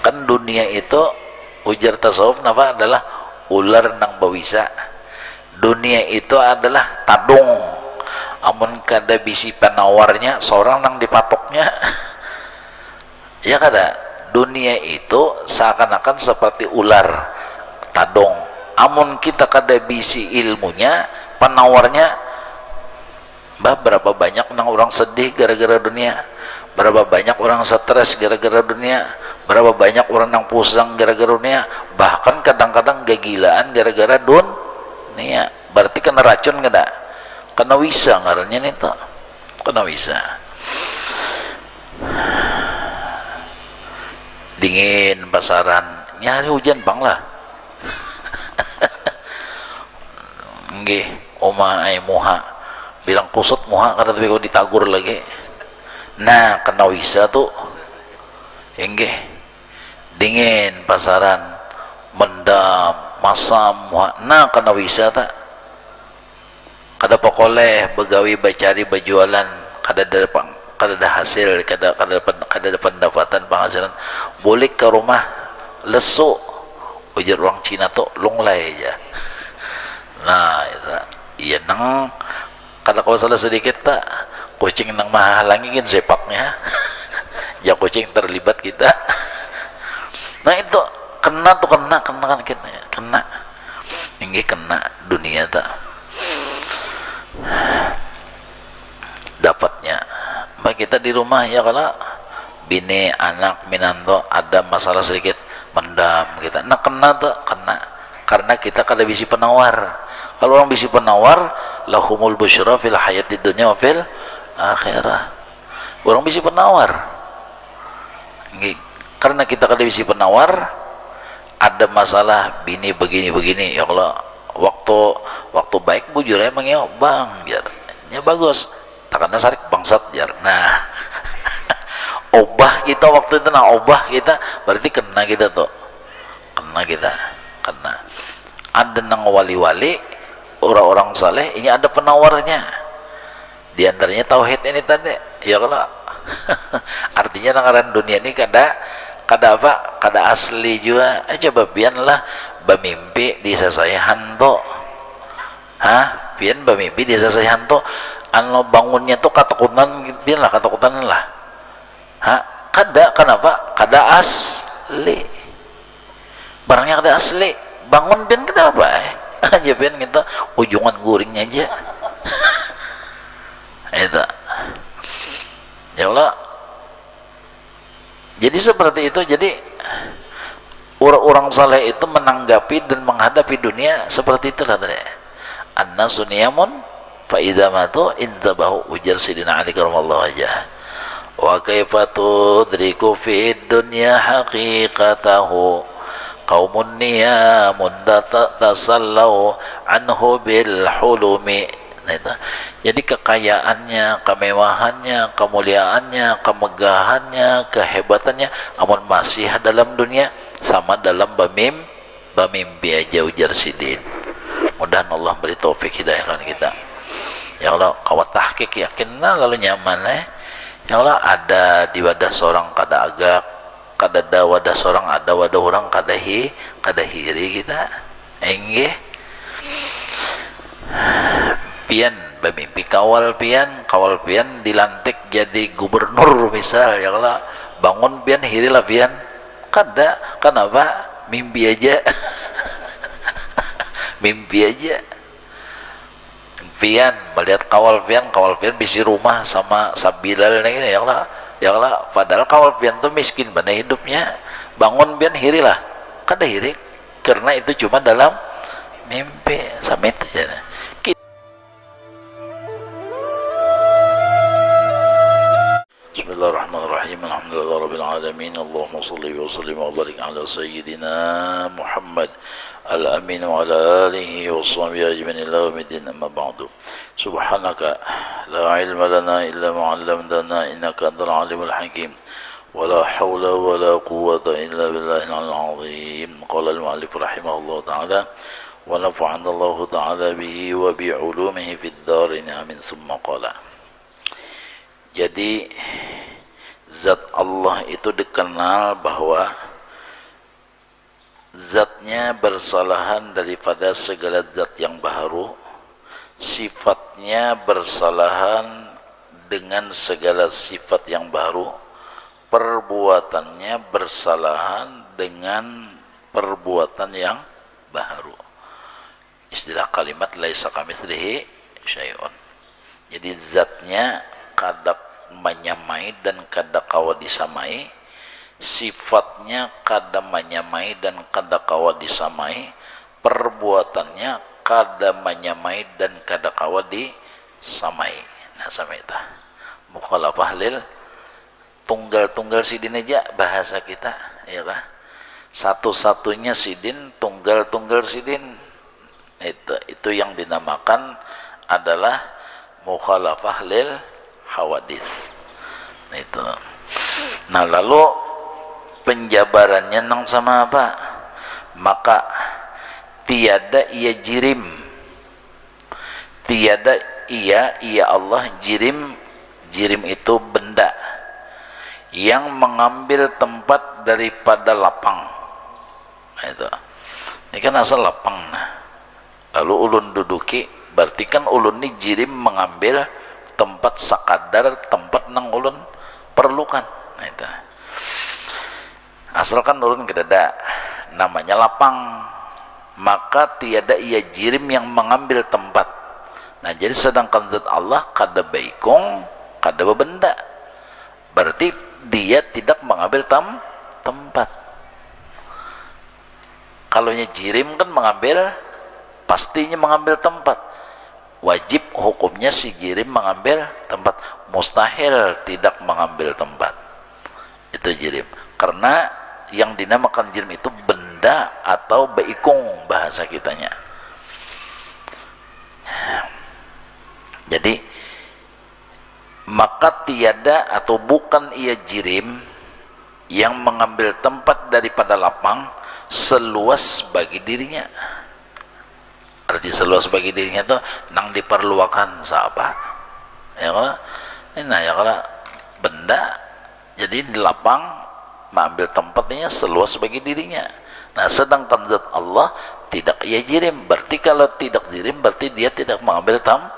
Kan dunia itu ujar tasawuf napa adalah ular nang bawisa. Dunia itu adalah tadung, amun kada bisi penawarnya seorang nang dipatoknya. Ya kada, dunia itu seakan-akan seperti ular tadung, amun kita kada bisi ilmunya penawarnya. Berapa banyak nang orang sedih gara-gara dunia, berapa banyak orang stres gara-gara dunia, berapa banyak orang yang pusing gara-gara dunia, bahkan kadang-kadang kegilaan gara-gara dunia. Berarti kena racun kada? Kena wisa ngarannya itu, kena wisa. Dingin pasaran, nyari hujan bang lah. Nggih, oma ay muha bilang kusut muha kada tapi kau ditagur lagi. Nah kena wisa tuh. Enggih, dingin pasaran, mendam masam muha, nah kena wisa tak. Kada pokoleh begawi bacari bajualan, kada ada hasil, kada ada pendapatan penghasilan, boleh ke rumah lesu, ujar orang Cina tuh lunglai aja. Nah itu iya nang kada kau salah sedikit tak, kucing nang mahalangin sepaknya. Ya kucing terlibat kita. Nah itu kena tuh, kena kan kita kena. Ini kena dunia tak. Dapatnya mbak kita di rumah ya, kalau bini anak minanto ada masalah sedikit mendam kita. Nah kena tuh, kena karena kita kada bisi penawar. Kalau orang bisi penawar, lahumul busyra fil hayatid dunya wa fil akhirah. Orang bisi penawar. Karena kita kada bisi penawar, ada masalah bini begini ya Allah, waktu baik bujur emang ya bang biar ya bagus, takkannya sarik bangsat jar. Nah obah kita waktu itu, nah obah kita berarti kena kita tuh, kena kita, kena. Ada nang wali-wali orang-orang saleh ini ada penawarnya, di antaranya tauhid ini tadi ya kalau artinya nang dunia ini kada apa, kada asli juga. Coba bianlah bamimpi di sasaya hanto, bian bamimpi di sasaya hanto, anu bangunnya tuh katakutan, bianlah katakutan lah, kada, kenapa? Kada asli, barangnya kada asli, bangun bian kada apa aja bian kita ujungan guringnya aja. Itu ya Allah. Jadi seperti itu. Jadi orang-orang saleh itu menanggapi dan menghadapi dunia seperti itulah tadi. An-nasu niyamun fa idza matu intabahu, ujar Sidina Ali karamallahu wajhah. Wa kaifa tudriku fid dunya haqiqatahu qaumun niyamun tasallau anhu bil hulumi. Nah, itu. Jadi kekayaannya, kemewahannya, kemuliaannya, kemegahannya, kehebatannya, amun masih dalam dunia sama dalam bamimpi aja, ujar Sidin. Mudah-mudahan Allah beri taufik hidayah kita. Ya Allah, kawat tahqiq yakinna lalu nyaman Ya Allah, ada di wadah seorang kada agak, kada ada wadah seorang, ada wadah orang kada hiri kita. Enggih. Pian bamimpi kawal pian dilantik jadi gubernur misal ya, kalau bangun pian hirilah pian kada, kenapa? Mimpi aja. Mimpi aja pian melihat kawal pian bisi rumah sama sabilal ini ya Allah, padahal kawal pian tuh miskin benar hidupnya, bangun pian hirilah kada hiri, karena itu cuma dalam mimpi. Samit aja. Bismillahirrahmanirrahim. Alhamdulillah rabbil alamin. Allahumma shalli wa sallim wa barik ala sayyidina Muhammad al-amin wa ala alihi wa sahbihi ajma'in ila yaumiddin, amma ba'du. Subhanaka la ilma lana illa ma 'allamtana innaka antal alimul hakim. Wa la hawla wa la quwwata illa billahil 'azim. Qala al-mu'allif rahimahullah ta'ala wa nafa'ana Allah ta'ala bihi wa bi 'ulumihi fid darin amin. Summa qala. Jadi zat Allah itu dikenal bahwa zatnya bersalahan daripada segala zat yang baharu, sifatnya bersalahan dengan segala sifat yang baharu, perbuatannya bersalahan dengan perbuatan yang baharu. Istilah kalimat laisa kamitslihi syai'un. Jadi zatnya kada menyamai dan kada kawa disamai, sifatnya kada menyamai dan kada kawa disamai, perbuatannya kada menyamai dan kada kawa disamai. Nah sampai itu mukhalafah lil tunggal-tunggal sidin aja bahasa kita, ya kah? Satu-satunya sidin, tunggal-tunggal sidin. Itu yang dinamakan adalah mukhalafah lil hawadis. Itu. Nah lalu penjabarannya nang sama apa? Maka tiada ia jirim, tiada ia Allah jirim. Jirim itu benda yang mengambil tempat daripada lapang. Nah, itu. Ini kan asal lapang. Nah, lalu ulun duduki, berarti kan ulun ini jirim mengambil tempat sakadar tempat nang ulun perlukan. Nah, itu. Asalkan ulun kedada namanya lapang, maka tiada ia jirim yang mengambil tempat. Nah jadi sedangkan zat Allah kada baikong, kada benda, berarti dia tidak mengambil tempat. Kalau jirim kan mengambil, pastinya mengambil tempat. Wajib hukumnya si jirim mengambil tempat, mustahil tidak mengambil tempat. Itu jirim. Karena yang dinamakan jirim itu benda atau baikung bahasa kitanya. Jadi maka tiada atau bukan ia jirim yang mengambil tempat daripada lapang seluas bagi dirinya. Arti seluas bagi dirinya itu nang diperluakan sahabat. Ya kalau ini ya kalau benda jadi di lapang mengambil tempatnya seluas bagi dirinya. Nah sedangkan zat Allah tidak ia jirim, berarti kalau tidak jirim berarti dia tidak mengambil tempat.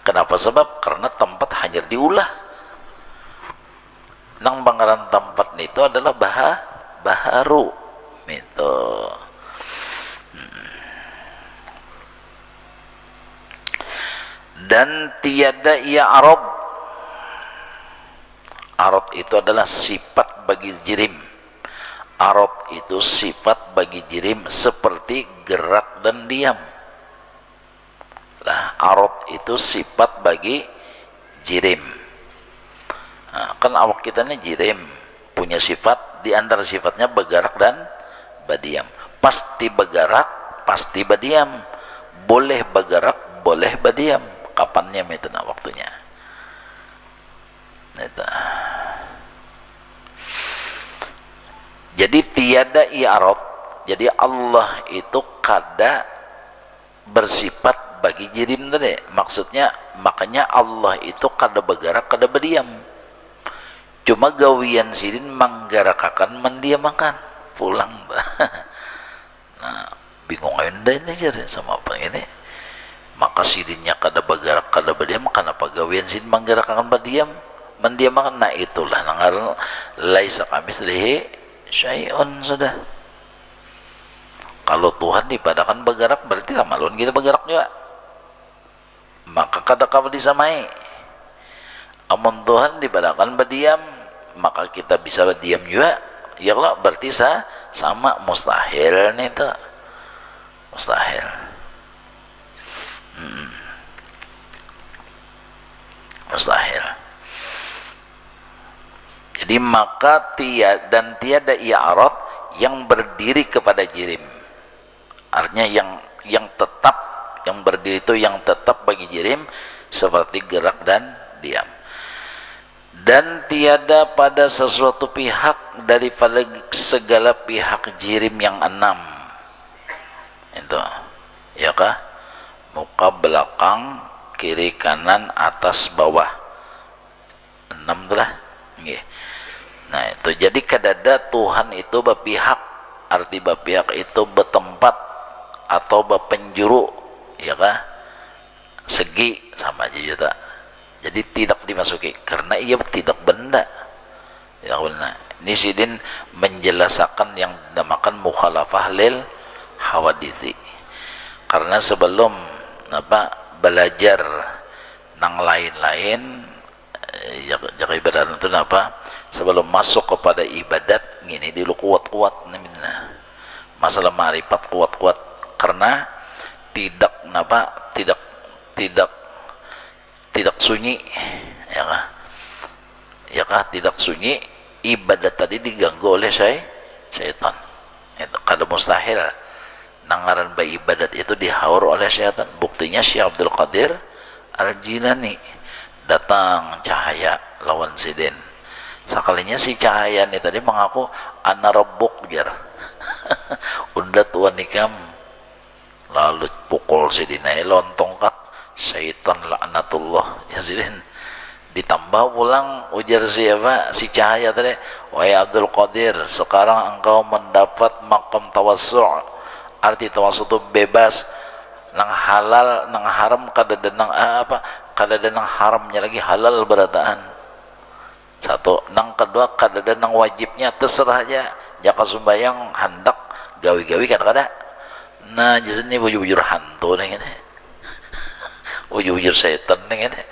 Kenapa? Sebab karena tempat hanya diulah. Nang banggaran tempat itu adalah baharu itu. Dan tiada ia arad. Arad itu adalah sifat bagi jirim. Arad itu sifat bagi jirim seperti gerak dan diam. Nah, arad itu sifat bagi jirim. Nah, kan awak kita ini jirim, punya sifat, di antara sifatnya bergerak dan berdiam. Pasti bergerak, pasti berdiam. Boleh bergerak, boleh berdiam. Kapannya itu nah waktunya. Itu. Jadi tiada i'rad. Jadi Allah itu kada bersifat bagi jirim tadi. Maksudnya makanya Allah itu kada bergerak, kada berdiam. Cuma gawian sidin menggerakakan, mendiamakan. Pulang. Nah, bingung anda ini jadi sama apa ini. Maka sidinnya kada bergerak, kada berdiam, kenapa gawian sidin menggerakkan berdiam, mendiamakan? Nah itulah nangal laisa kamitslihi syai'un sudah. Kalau Tuhan dipadakan bergerak berarti sama lawan kita bergerak juga. Maka kada kawa disamai. Amun Tuhan dipadakan berdiam, maka kita bisa berdiam juga. Ya kalau berarti sama, mustahil nih itu. Mustahil. Mustahil. Jadi maka tiada i'rad yang berdiri kepada jirim. Artinya yang tetap, yang berdiri itu yang tetap bagi jirim seperti gerak dan diam. Dan tiada pada sesuatu pihak daripada segala pihak jirim yang enam. Itu. Ya kah? Muka, belakang, kiri, kanan, atas, bawah. 6 telah. Nah itu jadi kadada Tuhan itu berpihak arti pihak itu bertempat atau berpenjuru, ya kah, segi sama aja juga. Jadi tidak dimasuki karena ia tidak benda, ya benar. Ini sidin menjelaskan yang dinamakan mukhalafah lil hawadisi, karena sebelum belajar nang lain-lain ya ibadat itu sebelum masuk kepada ibadat gini dulu kuat-kuat masalah ma'rifat kuat-kuat, karena tidak tidak sunyi, ya kah tidak sunyi, ibadat tadi diganggu oleh syaitan. Itu kada mustahil nangaran bayi ibadat itu dihaur oleh syaitan. Buktinya Syekh Abdul Qadir Al-Jilani datang cahaya lawan sidin, sekalinya si cahaya ini tadi mengaku ana rabbuk jar undat wanikam, lalu pukul sidinai lontong kak syaitan laknatullah ya sidin. Ditambah pulang ujar siapa si cahaya tadi, wahai Abdul Qadir, sekarang engkau mendapat makam tawassu'. Arti tawassu' itu bebas, nang halal nang haram kada nang haramnya lagi halal berataan. Satu, nang kedua kada nang wajibnya, terserah aja jaka sumbayang hendak gawi-gawi kada. Nah jadi ini bujur-bujur hantu nih ini, bujur-bujur setan nih ini.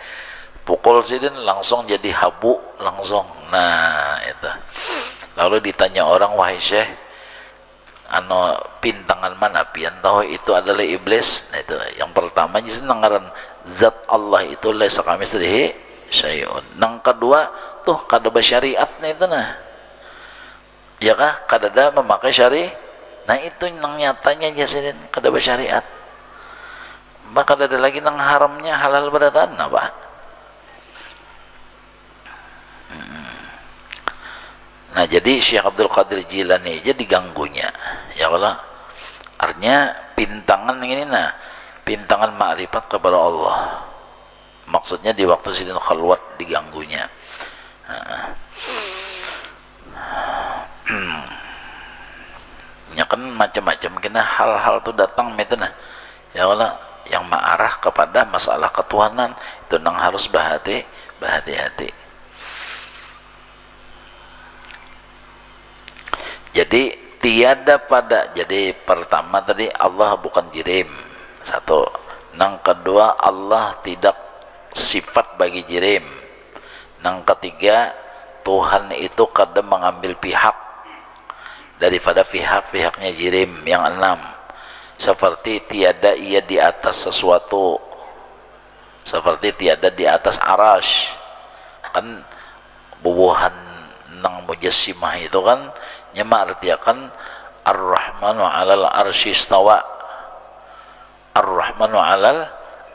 Pukul sidin langsung jadi habu langsung. Nah itu lalu ditanya orang, wahai Syekh, pintangan mana pian tahu itu adalah iblis. Nah itu yang pertama jadi nangaran zat Allah itu laisa kamitslihi syai'un. Nang kedua tuh kada bersyariatnya itu nah, ya kah kada ada memakai syari. Nah itu nang nyatanya jasidin kada bersyariat, maka kada ada lagi nang haramnya halal berataan apa. Nah jadi Syekh Abdul Qadir Jilani aja diganggunya, ya kalau artinya pintangan ini pintangan ma'rifat kepada Allah, maksudnya di waktu sidin khalwat diganggunya. Ya kan macam-macam kena hal-hal tuh datang itu ya Allah yang mengarah kepada masalah ketuhanan itu nang harus berhati-hati. Jadi tiada pada, jadi pertama tadi Allah bukan jirim, satu. Nang kedua Allah tidak sifat bagi jirim. Nang ketiga Tuhan itu kadang mengambil pihak daripada pihak-pihaknya jirim. Yang enam, seperti tiada ia di atas sesuatu, seperti tiada di atas arash. Kan bubuhan nang mujassimah itu kan nyama artiakan Ar-Rahmanu 'alal arsy istawa. Ar-Rahmanu 'alal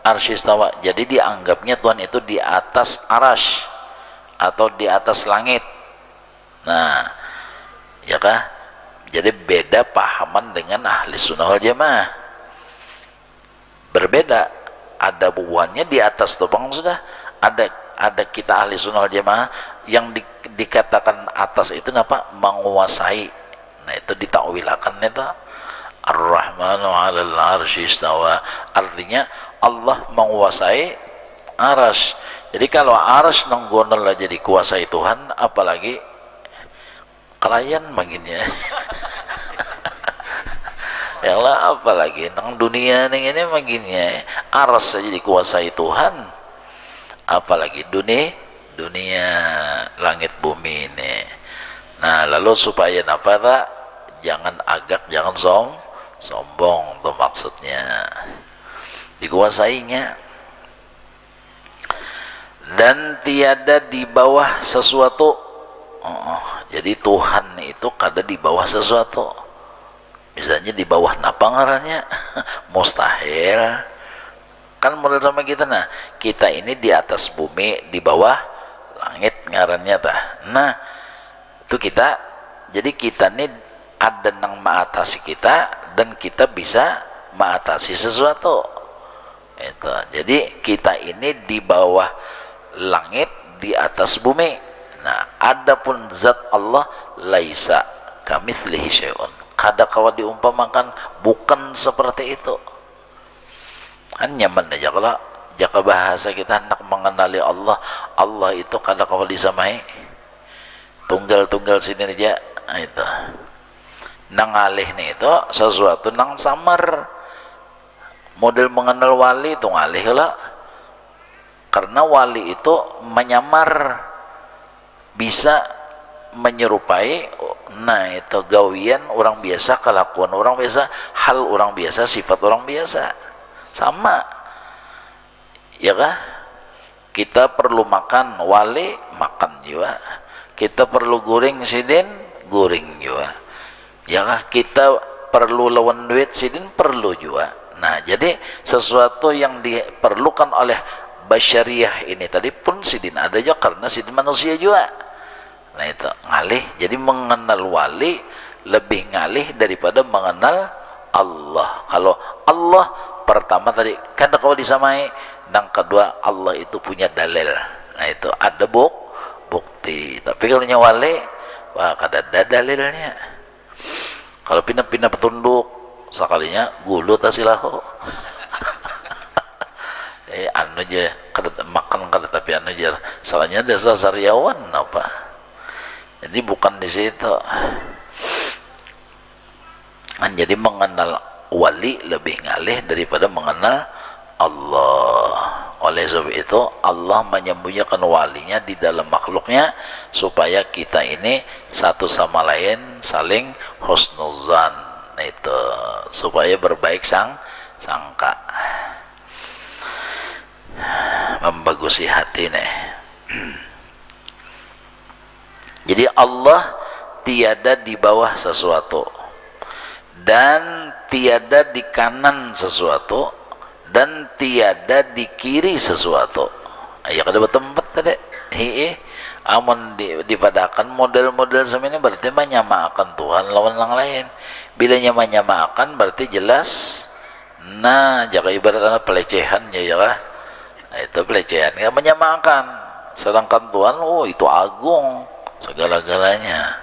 arsy istawa. Jadi dianggapnya Tuhan itu di atas arash atau di atas langit. Nah, ya kah? Jadi beda pahaman dengan ahli sunnah wal jamaah. Berbeda. Ada bubuhannya di atas tuh bang sudah. Ada kita ahli sunnah wal jamaah yang dikatakan atas itu apa? Menguasai. Nah itu ditakwilakan itu Ar-Rahmanu 'alal arsy istawa, artinya Allah menguasai arsy. Jadi kalau arsy nonggonol aja dikuasai Tuhan, apalagi kalian begini ya. Ya lah apalagi nang dunia ini begini ya. Arsy saja dikuasai Tuhan, apalagi dunia langit bumi ini. Nah lalu supaya apa tak, jangan agak, jangan sombong tuh maksudnya, dikuasainya. Dan tiada di bawah sesuatu. Jadi Tuhan itu kada di bawah sesuatu. Misalnya di bawah napa ngarannya mustahil. Kan model sama kita, nah kita ini di atas bumi, di bawah langit ngarannya tah. Nah itu kita, jadi kita ini ada yang mengatasi kita dan kita bisa mengatasi sesuatu itu. Jadi kita ini di bawah langit, di atas bumi. Nah adapun zat Allah laisa kamitslihi syai'un, kada kawa diumpamakan, bukan seperti itu. Kan nyaman aja kalau jaka bahasa kita hendak mengenali Allah, Allah itu kada kawa disamai, tunggal-tunggal sini aja. Nah, itu nang alih nih itu sesuatu nang samar, model mengenal wali itu ngalih lah, karena wali itu menyamar, bisa menyerupai. Nah itu gawian orang biasa, kelakuan orang biasa, hal orang biasa, sifat orang biasa, sama ya kah? Kita perlu makan wali, makan juga. Kita perlu goreng sidin, goreng juga ya kah? Kita perlu lawan duit sidin, perlu juga. Nah jadi sesuatu yang diperlukan oleh basyariah ini tadi pun sidin ada juga, karena sidin manusia juga. Nah itu ngalih, jadi mengenal wali lebih ngalih daripada mengenal Allah. Kalau Allah pertama tadi kan kau disamai, dan kedua Allah itu punya dalil. Nah itu ada bukti. Tapi kalau wali, wah kada ada dalilnya. Kalau pindah-pindah petunduk sekalinya gulu tasilahu. Anu aja kada makan kada, tapi anu aja soalnya desa sariawan apa. Jadi bukan di situ. Jadi mengenal wali lebih ngalih daripada mengenal Allah. Oleh sebab itu Allah menyembunyikan walinya di dalam makhluknya supaya kita ini satu sama lain saling husnuzan. Nah itu supaya berbaik sangka, membagusi hati nih. Jadi Allah tiada di bawah sesuatu dan tiada di kanan sesuatu dan tiada di kiri sesuatu. Ya kada bertempat tadi. Amun dipadakan model-model semini berarti menyamakan Tuhan lawan yang lain. Bila menyamakan berarti jelas. Nah, jika ibaratnya pelecehan ya kah? Nah, itu pelecehan. Ya, menyamakan. Sedangkan Tuhan, oh itu agung, segala-galanya,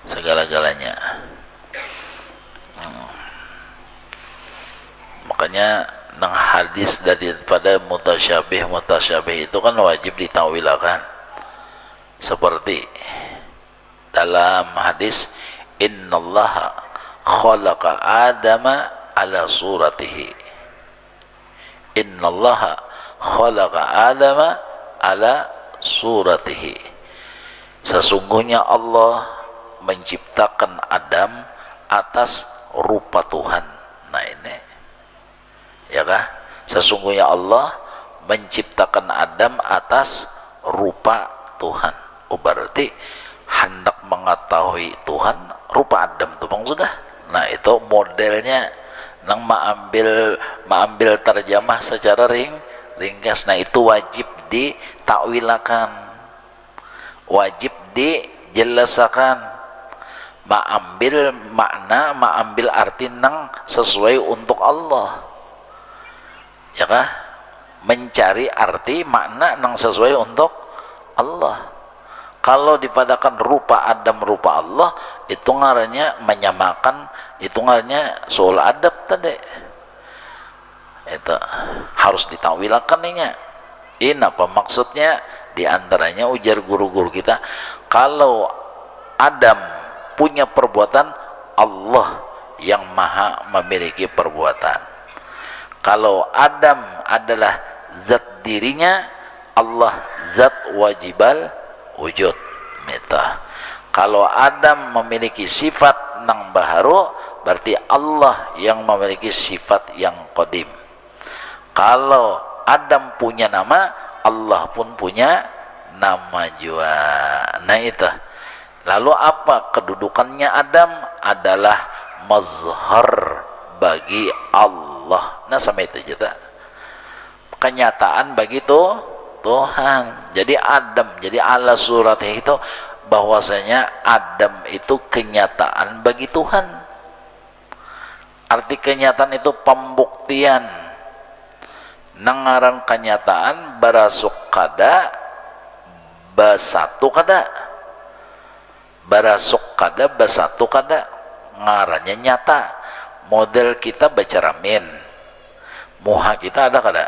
segala-galanya. Makanya nang hadis daripada mutasyabih itu kan wajib ditawilakan. Seperti dalam hadis, innallaha khalaqa adama ala suratihi. Innallaha khalaqa adama ala suratihi. Sesungguhnya Allah menciptakan Adam atas rupa Tuhan. Nah ini ya kah? Sesungguhnya Allah menciptakan Adam atas rupa Tuhan. Oh berarti hendak mengetahui Tuhan, rupa Adam tuh bang sudah. Nah itu modelnya nang mengambil terjemah secara ringkas. Nah itu wajib ditakwilakan, wajib dijelaskan, mengambil makna, mengambil arti nang sesuai untuk Allah. Ya kah? Mencari arti makna nang sesuai untuk Allah. Kalau dipadakan rupa Adam rupa Allah, itu ngarannya menyamakan, itu ngarannya soal adab tadi. Itu harus ditawilakan nih. Ini apa maksudnya? Di antaranya ujar guru-guru kita, kalau Adam punya perbuatan, Allah yang maha memiliki perbuatan. Kalau Adam adalah zat dirinya, Allah zat wajibal wujud. Meta. Kalau Adam memiliki sifat nang baharu, berarti Allah yang memiliki sifat yang qadim. Kalau Adam punya nama, Allah pun punya nama juga. Nah itu. Lalu apa kedudukannya Adam? Adalah mazhar bagi Allah. Nah sama itu juga. Kenyataan bagi Tuhan. Jadi Adam, jadi ala suratnya itu bahwasanya Adam itu kenyataan bagi Tuhan. Arti kenyataan itu pembuktian. Nangaran kenyataan barasuk kada basatu kada. Barasuk kada basatu kada. ngarannya nyata. Model kita baca ramin, muha kita ada kada?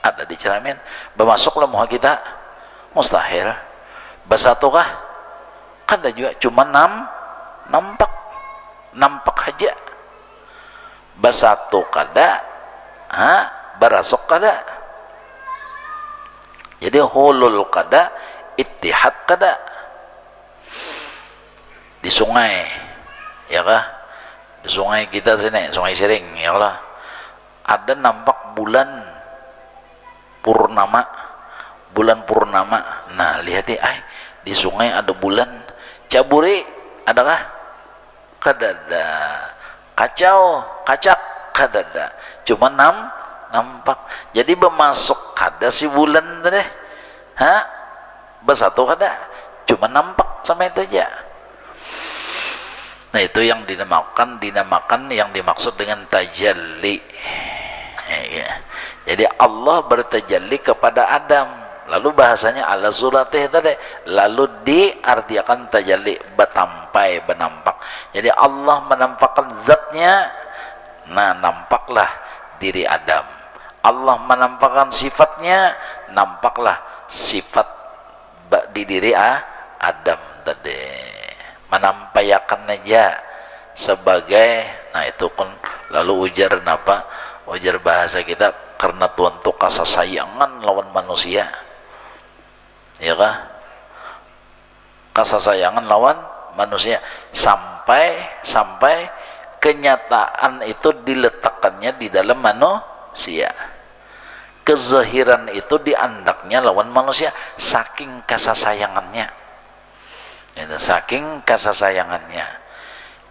Ada di cermin. Bermasuklah muha kita? Mustahil. Basatu kah? Kada juga, cuma nampak aja. Basatu kada, barasuk kada. Jadi hulul kada, ittihad kada. Di sungai, ya kah? Di sungai kita sini, sungai Siring, ya Allah, ada nampak bulan purnama. Nah, lihat ya, di sungai ada bulan. Caburi adakah? Kadada. Kacau, kacak, kadada. Cuma nampak. Jadi bermasuk kada si bulan tadi. Bersatu kada. Cuma nampak sama itu aja. Nah, itu yang dinamakan yang dimaksud dengan tajalli. Ya. Jadi Allah bertajalli kepada Adam, lalu bahasanya ala suratih tadi, lalu diartikan tajalli, betampai, benampak. Jadi Allah menampakkan zatnya, nah nampaklah diri Adam. Allah menampakkan sifatnya, nampaklah sifat di diri Adam tadi. Menampayakan aja sebagai, nah itu kan lalu ujar apa? Ujar bahasa kita, karena Tuhan tuh kasih sayangan lawan manusia, ya kah? Kasih sayangan lawan manusia sampai kenyataan itu diletakkannya di dalam manusia. Kezahiran itu diandaknya lawan manusia, saking kasih sayangannya. Itu saking kasih sayangannya.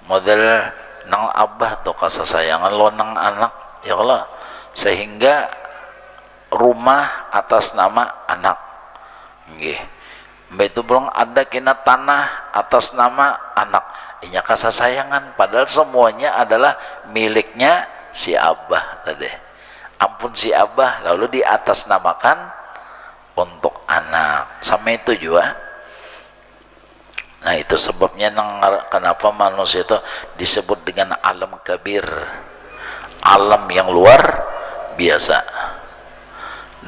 Model nang abah tuh kasih sayangan lo nang anak, ya Allah, sehingga rumah atas nama anak, nggih. Mbak itu belum ada kena tanah atas nama anak, ini kasih sayangan. Padahal semuanya adalah miliknya si abah tadi. Ampun si abah, lalu di atas namakan untuk anak, sama itu juga. Nah, itu sebabnya kenapa manusia itu disebut dengan alam kabir, alam yang luar biasa.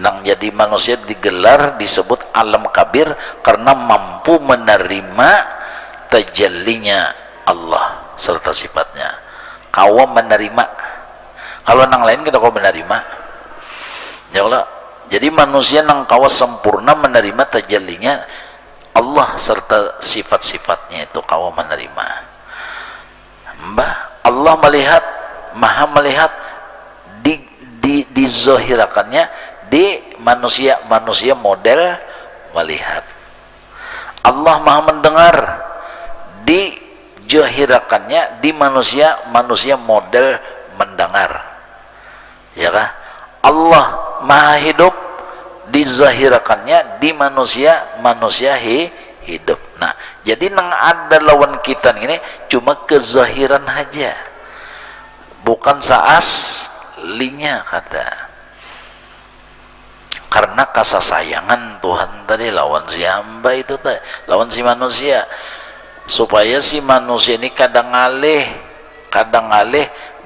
Nang jadi manusia digelar disebut alam kabir karena mampu menerima tajallinya Allah serta sifatnya. Kau menerima, kalau nang lain kita kau menerima, ya Allah. Jadi manusia nang kau sempurna menerima tajallinya Allah serta sifat-sifatnya, itu kau menerima. Allah melihat, maha melihat, dizohirakannya di manusia model melihat. Allah maha mendengar, dizohirakannya di manusia model mendengar, ya kah? Allah maha hidup, dizahirakannya di manusia hidup. Nah, jadi nang ada lawan kita ini cuma kezahiran aja, bukan saaslinya kada. Karena kasih sayangan Tuhan tadi lawan si hamba itu tadi, lawan si manusia, supaya si manusia ini kadang alih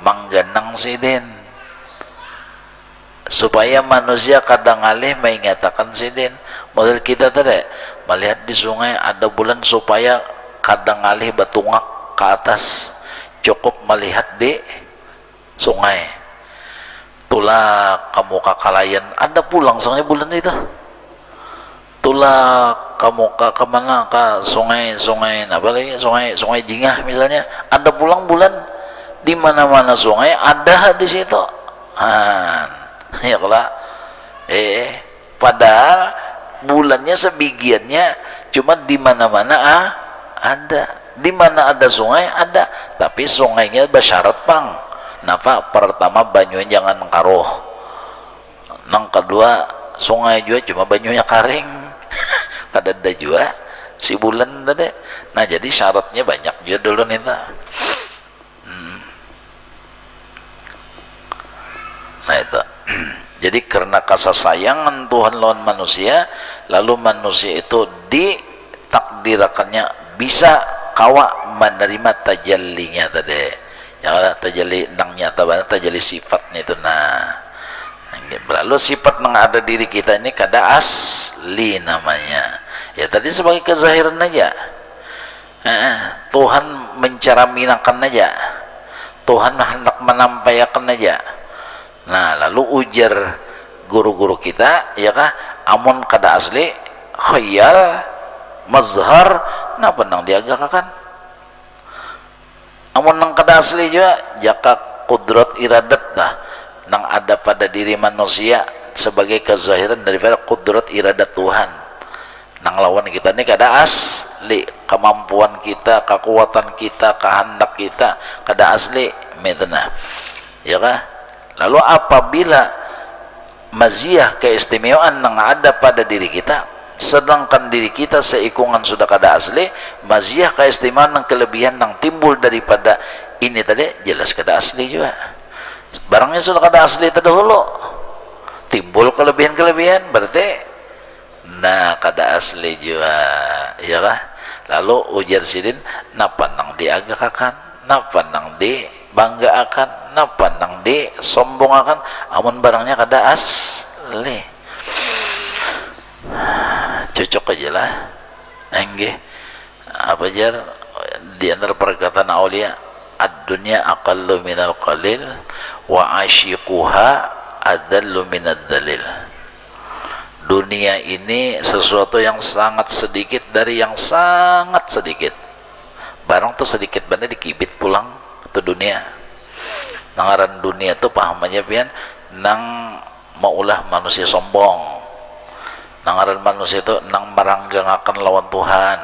mangganang sidin, supaya manusia kadang alih mengatakan sidin. Model kita tadi melihat di sungai ada bulan, supaya kadang alih batungak ke atas, cukup melihat di sungai. Tulah kamu kakalayan, ada pulang sungai bulan itu. Tulah kamu ke mana, ke sungai apa lagi, sungai Jingah misalnya, ada pulang bulan. Di mana-mana sungai ada di situ. Ya kalau padahal bulannya sebagiannya cuma di mana-mana ada, di mana ada sungai ada, tapi sungainya bersyarat pang. Napa? Pertama banyunya jangan karuh, nang kedua sungai juga cuma banyunya karing. Kada ada juga si bulan tadi. Nah, jadi syaratnya banyak juga dulu nih. Nah itu. Jadi karena kasih sayangan Tuhan lawan manusia, lalu manusia itu ditakdirakannya bisa kawa menerima tajallinya tadi ya kan, tajalli nang nyata banget, tajalli sifatnya itu. Nah lalu sifat yang ada diri kita ini kada asli namanya ya, tadi sebagai kezahiran aja. Tuhan mencaraminakan aja, Tuhan hendak menampaikan aja. Nah lalu ujar guru-guru kita ya kah, amun kada asli khayal mazhar napa nang diagakakan, amun nang kada asli juga jaka kudrat iradat dah nang ada pada diri manusia sebagai kezahiran daripada kudrat iradat Tuhan. Nang lawan kita ini kada asli, kemampuan kita, kekuatan kita, kehendak kita kada asli metna ya kah. Lalu apabila maziyah keistimewaan nang ada pada diri kita, sedangkan diri kita seikungan sudah kada asli, maziyah keistimewaan nang kelebihan nang timbul daripada ini tadi jelas kada asli juga. Barangnya sudah kada asli terdahulu, timbul kelebihan-kelebihan berarti nah kada asli juga ya kah. Lalu ujar sidin napa nang diagakakan, napa nang dibanggakan, napa nang disombongakan, amun barangnya kada asli. Cocok aja lah enggih apa jar di antara perkataan aulia, ad-dunya aqallu minal qalil wa asyiquha adallu minad dalil. Dunia ini sesuatu yang sangat sedikit dari yang sangat sedikit. Barang tuh sedikit bener dikibit pulang ke dunia. Nangaran dunia tuh pahamannya pian nang maulah manusia sombong. Nangaran manusia itu nang meranggangakan lawan Tuhan.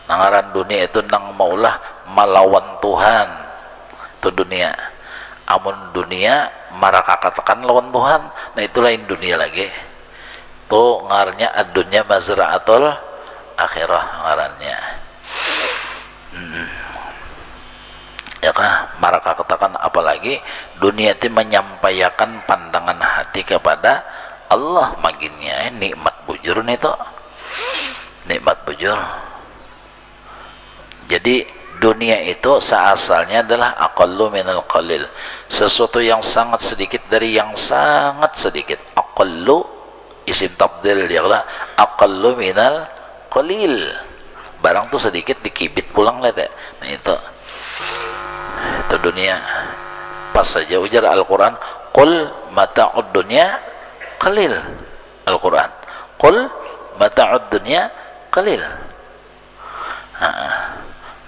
Nangaran dunia itu nang maulah melawan Tuhan. Itu dunia. Amun dunia marakakatakan lawan Tuhan, nah itu lain dunia lagi. Tuh ngaranya ad-dunya mazra'atul akhirah ngarannya. Ya kah, maraka katakan apalagi dunia itu menyampaikan pandangan hati kepada Allah maginnya nikmat bujur nih tuh, nikmat bujur. Jadi dunia itu seasalnya adalah aqallu minal qalil, sesuatu yang sangat sedikit dari yang sangat sedikit. Aqallu isim tabdil dia lah, aqallu minal qalil, barang tuh sedikit dikibit pulang lah teh. Nah itu dunia. Pas saja ujar Al-Quran, qul mata'ud dunya qalil. Al-Quran qul mata'ud dunya qalil.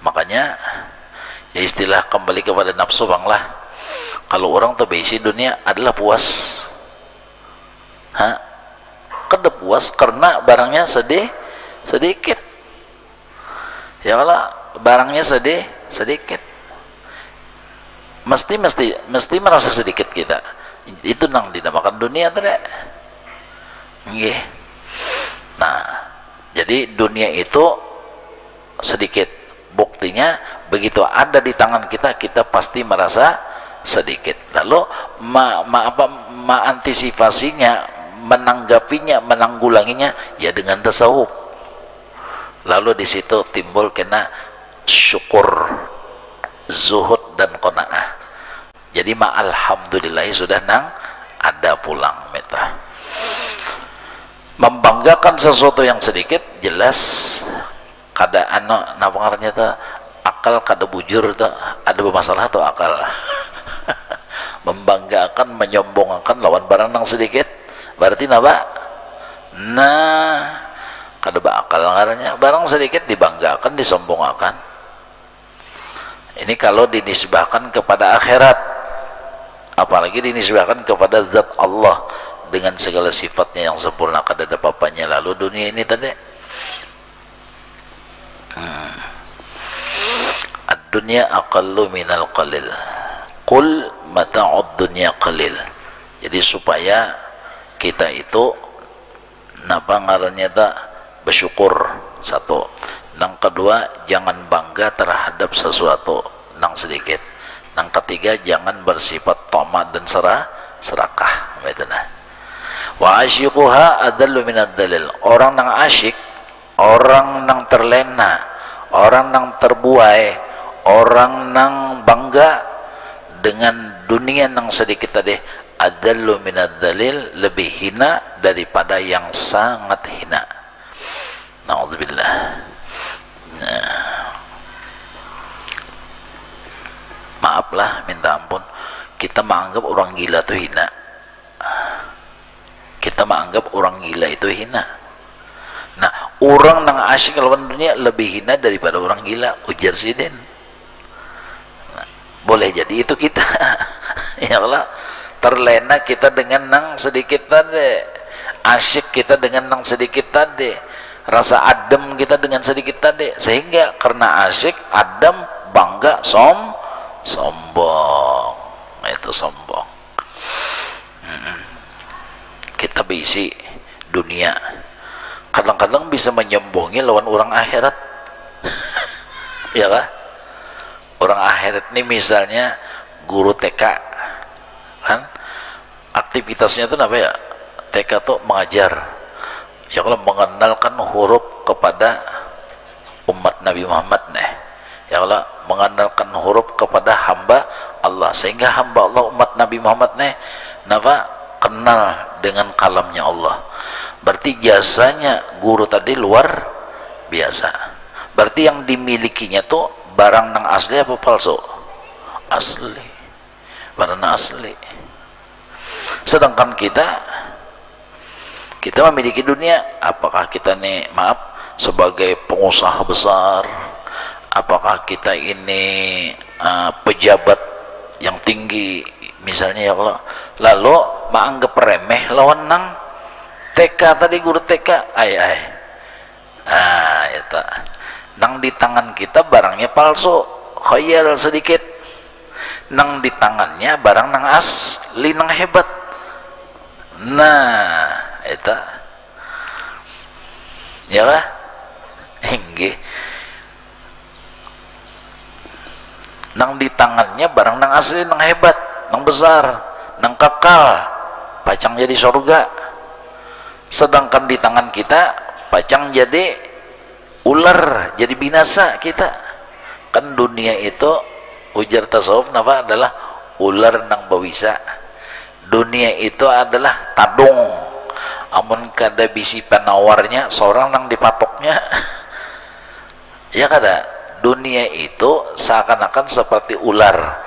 Makanya ya istilah kembali kepada nafsu banglah, kalau orang tuh besi dunia adalah puas, kada puas karena barangnya sedikit ya. Kalau barangnya sedikit mesti merasa sedikit kita, itu nang dinamakan dunia tidak. Nggih. Nah jadi dunia itu sedikit, buktinya begitu ada di tangan kita, kita pasti merasa sedikit. Lalu antisipasinya, menanggapinya, menanggulanginya ya dengan tasawuf. Lalu di situ timbul kena syukur, zuhud dan qanaah. Jadi alhamdulillah sudah nang ada pulang meta. Membanggakan sesuatu yang sedikit jelas kada napa ngarannya tuh akal kada bujur tuh, ada bermasalah tuh akal. Membanggakan, menyombongkan lawan barang nang sedikit berarti napa? Nah kada bakal ngarannya barang sedikit dibanggakan, disombongkan. Ini kalau dinisbahkan kepada akhirat, apalagi dinisbahkan kepada zat Allah dengan segala sifatnya yang sempurna, kada ada papanya. Lalu dunia ini tadi ad-dunya aqallu minal qalil qul mata'ud dunya qalil. Jadi supaya kita itu napa ngarannya tak bersyukur, satu. Yang kedua, jangan bangga terhadap sesuatu nang sedikit. Yang ketiga, jangan bersifat tamak dan serakah. Wa asyiquha adallu minad dalil. Orang nang asyik, orang nang terlena, orang nang terbuai, orang nang bangga dengan dunia nang sedikit tadi, adallu minad dalil, lebih hina daripada yang sangat hina. Na'udzubillah. Nah, maaflah, minta ampun, kita menganggap orang gila itu hina. Kita menganggap orang gila itu hina. Nah, orang nang asyik lawan dunia lebih hina daripada orang gila, ujar Sidin. Nah, boleh jadi itu kita. Ya Allah, terlena kita dengan nang sedikit tadi, asyik kita dengan nang sedikit tadi, rasa adem kita dengan sedikit tadi, sehingga karena asyik, adem, bangga, sombong. Itu sombong. Kita berisi dunia, kadang-kadang bisa menyombongi lawan orang akhirat. Ya kan? Orang akhirat ini misalnya guru TK, kan aktivitasnya itu apa ya? TK tuh mengajar, ya kalau mengenalkan huruf kepada umat Nabi Muhammad nih, ya kalau mengenalkan huruf kepada hamba Allah, sehingga hamba Allah umat Nabi Muhammad nih napa kenal dengan kalamnya Allah. Berarti jasanya guru tadi luar biasa. Berarti yang dimilikinya tuh barang nang asli apa palsu? Asli. Barang nang asli. Sedangkan kita memiliki dunia, apakah kita nih, maaf, sebagai pengusaha besar, apakah kita ini pejabat yang tinggi misalnya, ya Allah, lalu menganggap remeh lawan nang TK tadi, guru TK, itu nang di tangan kita barangnya palsu, khayal sedikit, nang di tangannya barang nang asli, nang hebat. Nah, itu ya lah, inggih, nang di tangannya barang nang asli, nang hebat, nang besar, nang kekal, pacang jadi surga. Sedangkan di tangan kita pacang jadi ular, jadi binasa kita. Kan dunia itu ujar tasawuf napa adalah ular nang bawisa. Dunia itu adalah tadung, amun kada bisi penawarnya seorang nang dipatoknya. Ya kada, dunia itu seakan-akan seperti ular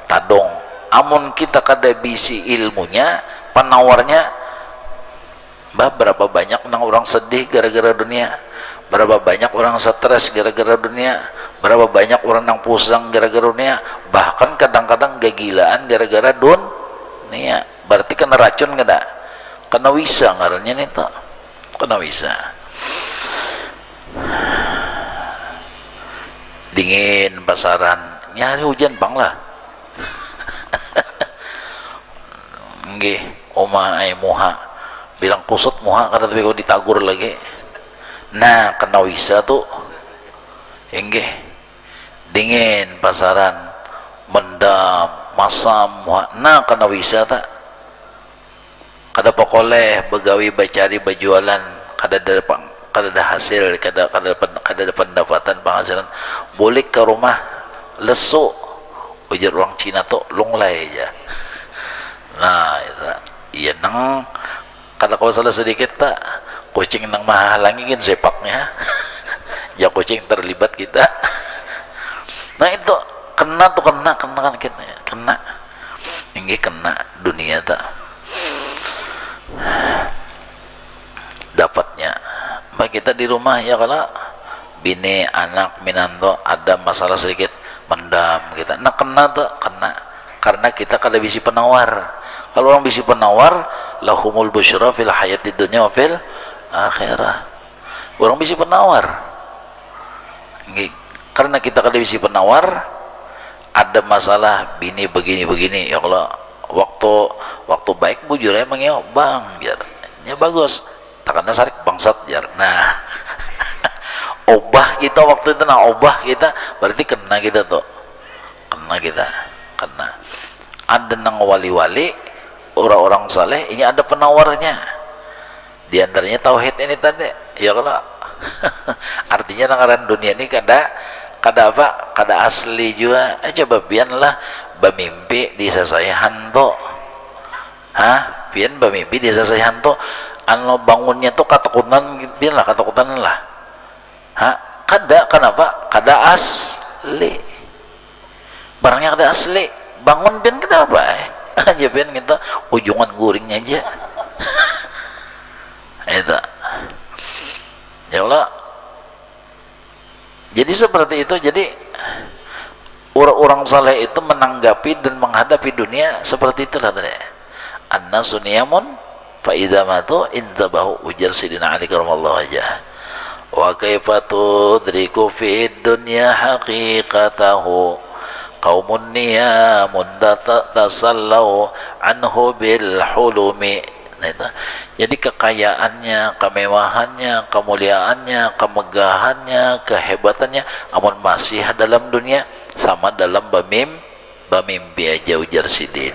tadung, amun kita kada bisi ilmunya, penawarnya, berapa banyak nang orang sedih gara-gara dunia, berapa banyak orang stres gara-gara dunia, berapa banyak orang nang pusing gara-gara dunia, bahkan kadang-kadang kegilaan gara-gara dunia. Berarti kena racun kada? Kena wisa ngarannya nih tuh, kena wisa. Dingin pasaran, nyari hujan bang lah. Nggih, oma ay muha bilang kusut muha, kata tapi kau ditagur lagi. Nah, kena wisa tuh. Nggih, dingin pasaran, mendam, masam muha. Nah, kena wisa tak? Kada pokoleh begawi bacari bajualan, kada ada hasil, kada ada pendapatan penghasilan, boleh ke rumah lesu, ujar orang Cina tuh lunglai aja. Nah, iya nang kada kau salah sedikit tak, kucing nang mahalangin sepaknya. Ya kucing terlibat kita. Nah itu kena tuh, kena kan kita, kena. Ini kena dunia tak. Dapatnya mbak kita di rumah, ya kalau bini anak minanto ada masalah sedikit mendam kita, nah kena tuh, kena karena kita kada bisi penawar. Kalau orang bisi penawar, lahumul busyra fil hayati dunya wa fil akhirah. Orang bisi penawar, karena kita kada bisi penawar, ada masalah bini begini, ya kalau waktu baik bujur emang ya bang, biarnya bagus, takkannya sarik bangsat jar. Nah, obah kita waktu itu, nah obah kita berarti kena kita tuh, kena kita, kena. Ada nang wali-wali, orang-orang saleh, ini ada penawarnya. Di antaranya tauhid ini tadi, ya kalau Artinya ngaran dunia ini kada apa, kada asli juga. Coba bianlah bamimpi di sasayahan to, bian bamimpi di sasayahan to, anu bangunnya tuh katakutan, bianlah katakutan lah, kada, kenapa? Kada asli, barangnya kada asli, bangun bian kada apa aja bian kita ujungan guringnya aja. Itu ya Allah. Jadi seperti itu. Jadi orang-orang saleh itu menanggapi dan menghadapi dunia seperti itulah tadi. An-nasu niyamun fa idza matu intabahu, ujar Sidina Ali karamallahu wajhah. Wa kaifa tudriku fid dunya haqiqatahu qaumun niyamun tasallau anhu bil hulumi. Nah, itu. Jadi kekayaannya, kemewahannya, kemuliaannya, kemegahannya, kehebatannya, amun masih dalam dunia sama dalam bamimpi aja, ujar Sidin.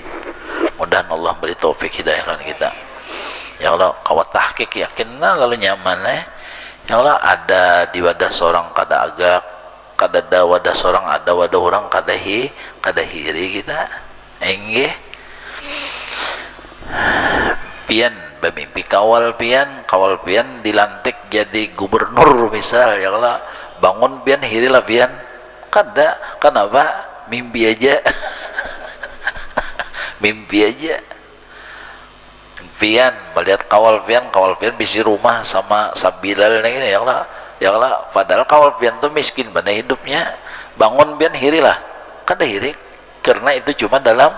Mudah-mudahan Allah beri taufik hidayah kita. Ya Allah, kawat tahqiq yakinna lalu nyaman Ya Allah, ada di wadah seorang kada agak, kada ada wadah seorang, ada wadah orang kada hiri kita. Enggih. Pian bamimpi kawal pian dilantik jadi gubernur misal, ya Allah, bangun pian hirilah pian kada, kenapa? Mimpi aja. Mimpi aja pian melihat kawal pian bisi rumah sama sabilal ini, ya Allah, padahal kawal pian tuh miskin mana hidupnya, bangun pian hirilah kada hiri, karena itu cuma dalam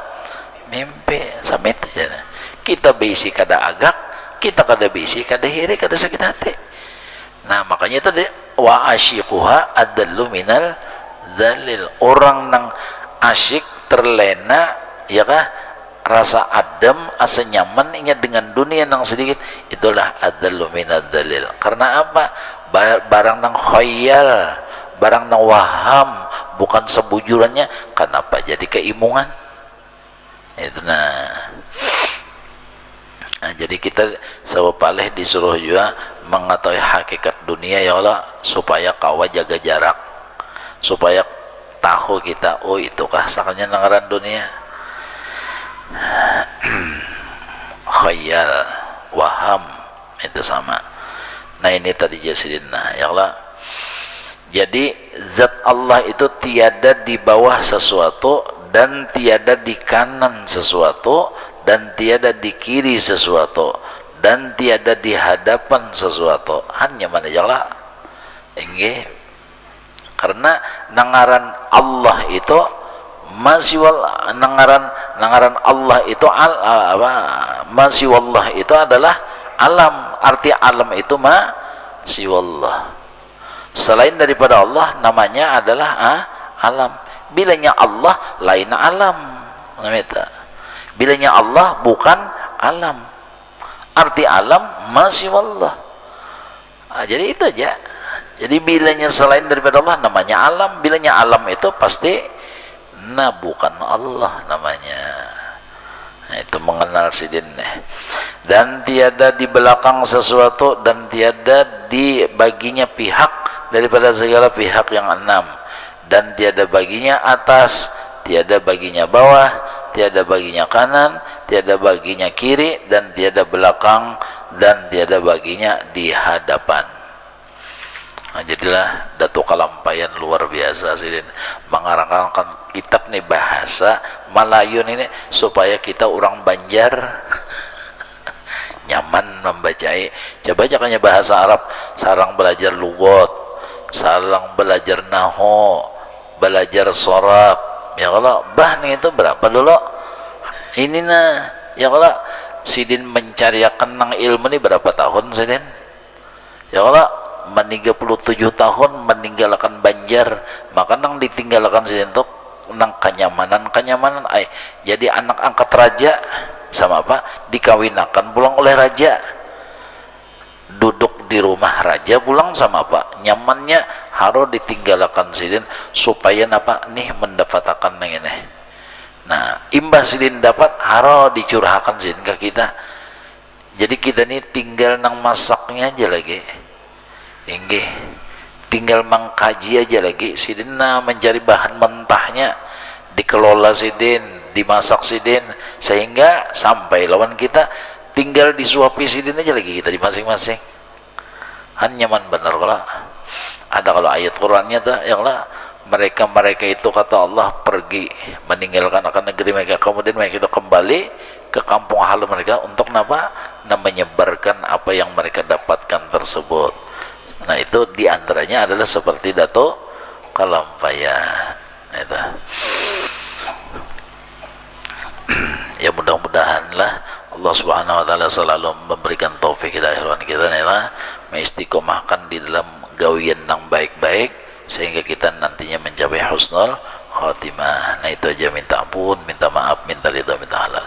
mimpi. Samit aja kita bisi kada agak, kita kada bisi kada hiri, kada sakit hati. Nah makanya itu wa asyiquha adallu minal dzalil, orang nang asyik terlena ya kah, rasa adem, asa nyaman ingat dengan dunia nang sedikit, itulah adallu minal dzalil. Karena apa? Barang nang khayal, barang nang waham, bukan sebujurannya, kenapa jadi keimungan itu. Nah, jadi kita sewapaleh disuruh juga mengetahui hakikat dunia, ya Allah, supaya kawa jaga jarak, supaya tahu kita, oh itukah sakanya nangaran dunia. Khayal, waham, itu sama. Nah ini tadi jasidina, ya Allah. Jadi zat Allah itu tiada di bawah sesuatu dan tiada di kanan sesuatu dan tiada di kiri sesuatu dan tiada di hadapan sesuatu, hanya mana Allah. Enggih. Karena nangaran Allah itu masih nangaran Allah itu masih wallah itu adalah alam. Arti alam itu masih wallah. Selain daripada Allah namanya adalah alam. Bilanya Allah lain alam. Bilanya Allah bukan alam. Arti alam masih wallah. Jadi itu aja. Jadi bilanya selain daripada Allah namanya alam. Bilanya alam itu pasti bukan Allah namanya. Nah, itu mengenal sidin. Dan tiada di belakang sesuatu dan tiada di baginya pihak daripada segala pihak yang enam, dan tiada baginya atas, tiada baginya bawah, tiada baginya kanan, tiada baginya kiri, dan tiada belakang, dan tiada baginya di hadapan. Nah, jadilah Datuk Kalampayan luar biasa sih, mengarangkan kitab nih bahasa Melayu ini supaya kita orang Banjar nyaman membacai. Coba jangannya bahasa Arab, sarang belajar lugot, sarang belajar nahu, belajar sorab. Ya kalau bah nih itu berapa dulu? Ini ya kalau sidin mencariakan nang ilmu nih berapa tahun sidin? Ya kalau 37 tahun meninggalkan Banjar, maka nang ditinggalkan sidin tuh nang kenyamanan jadi anak angkat raja sama apa, dikawinakan pulang oleh raja, duduk di rumah raja pulang sama apa, nyamannya harus ditinggalkan sidin supaya nih mendapatkan yang ini. Nah imbas sidin dapat harus dicurahkan sidin ke kita. Jadi kita nih tinggal nang masaknya aja lagi, inggih tinggal mengkaji aja lagi sidina, mencari bahan mentahnya, dikelola sidin, dimasak sidin, sehingga sampai lawan kita tinggal disuapi sidin aja lagi kita di masing-masing. Han nyaman bener kalau ada kalau ayat Qurannya tuh ya Allah, mereka itu kata Allah pergi meninggalkan akan negeri mereka, kemudian mereka itu kembali ke kampung halaman mereka untuk apa? Menyebarkan apa yang mereka dapatkan tersebut. Nah itu diantaranya adalah seperti Dato Kalampayan itu. Ya mudah-mudahan lah Allah Subhanahu wa taala selalu memberikan taufik hidayah kita nih mengistiqomahkan di dalam gawian yang baik-baik sehingga kita nantinya mencapai husnul khatimah. Nah itu aja, minta ampun, minta maaf, minta ridha, minta halal.